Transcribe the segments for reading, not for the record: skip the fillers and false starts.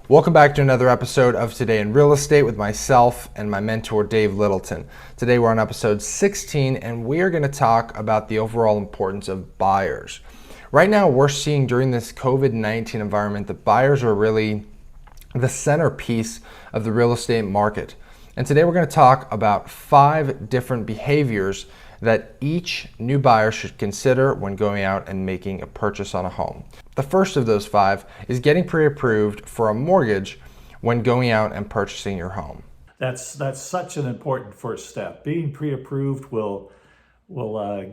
Welcome back to another episode of Today in Real Estate with myself and my mentor, Dave Littleton. Today we're on episode 16 and we are going to talk about the overall importance of buyers. Right now we're seeing during this COVID-19 environment that buyers are really the centerpiece of the real estate market. And today we're going to talk about 5 different behaviors that each new buyer should consider when going out and making a purchase on a home. The first of those 5 is getting pre-approved for a mortgage when going out and purchasing your home. That's such an important first step. Being pre-approved will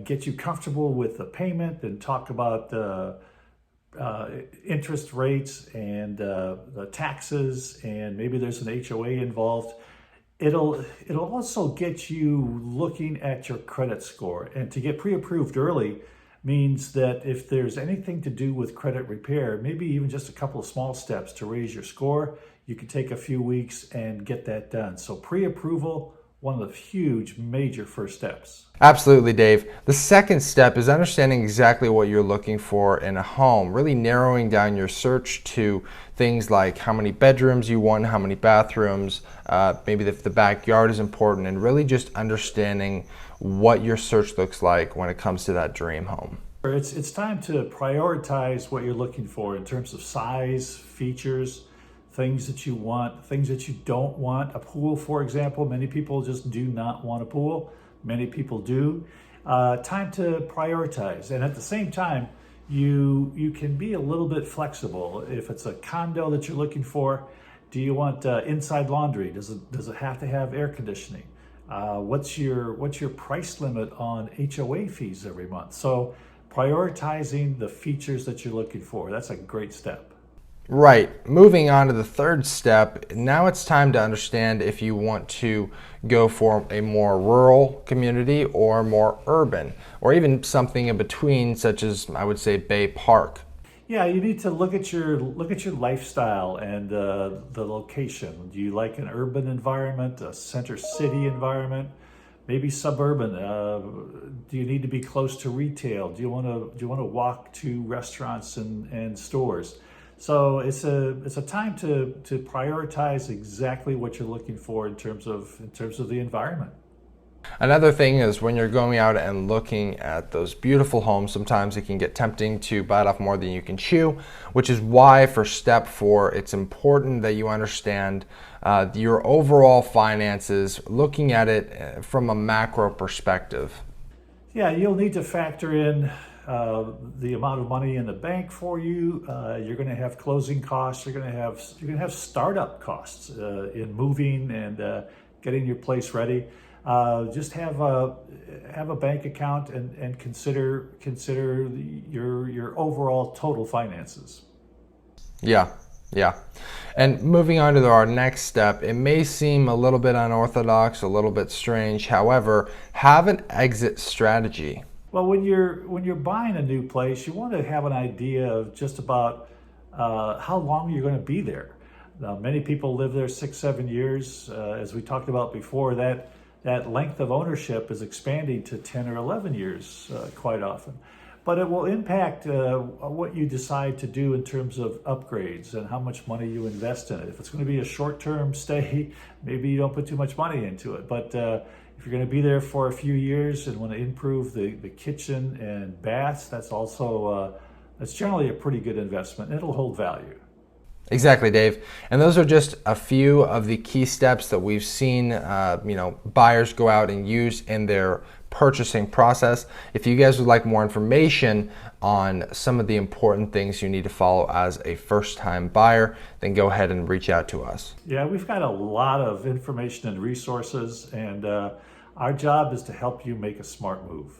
get you comfortable with the payment and talk about the interest rates and the taxes, and maybe there's an HOA involved. It'll also get you looking at your credit score. And to get pre-approved early means that if there's anything to do with credit repair, maybe even just a couple of small steps to raise your score, you can take a few weeks and get that done. So pre-approval, one of the huge major first steps. Absolutely, Dave. The second step is understanding exactly what you're looking for in a home, really narrowing down your search to things like how many bedrooms you want, how many bathrooms, maybe if the backyard is important, and really just understanding what your search looks like when it comes to that dream home. It's time to prioritize what you're looking for in terms of size, features, things that you want, things that you don't want. A pool, for example, many people just do not want a pool. Many people do. Time to prioritize. And at the same time, you can be a little bit flexible. If it's a condo that you're looking for, do you want inside laundry? Does it have to have air conditioning? What's your price limit on HOA fees every month? So prioritizing the features that you're looking for, that's a great step. Right. Moving on to the third step, now it's time to understand if you want to go for a more rural community or more urban, or even something in between, such as, I would say, Bay Park. Yeah, you need to look at your lifestyle and the location. Do you like an urban environment, a center city environment, maybe suburban? Do you need to be close to retail? Do you want to walk to restaurants and stores? So it's a time to prioritize exactly what you're looking for in terms of the environment. Another thing is when you're going out and looking at those beautiful homes, sometimes it can get tempting to bite off more than you can chew, which is why for step 4, it's important that you understand your overall finances, looking at it from a macro perspective. Yeah, you'll need to factor in the amount of money in the bank for you. You're going to have closing costs. You're going to have startup costs in moving and getting your place ready. Just have a bank account and consider your overall total finances. Yeah. And moving on to our next step, it may seem a little bit unorthodox, a little bit strange. However, have an exit strategy. Well, when you're buying a new place, you want to have an idea of just about how long you're going to be there. Now, many people live there 6-7 years. As we talked about before, that length of ownership is expanding to 10 or 11 years quite often. But it will impact what you decide to do in terms of upgrades and how much money you invest in it. If it's going to be a short-term stay, maybe you don't put too much money into it. But if you're going to be there for a few years and want to improve the kitchen and baths, that's generally a pretty good investment, and it'll hold value. Exactly, Dave. And those are just a few of the key steps that we've seen buyers go out and use in their purchasing process. If you guys would like more information on some of the important things you need to follow as a first-time buyer, then go ahead and reach out to us. Yeah, we've got a lot of information and resources, and our job is to help you make a smart move.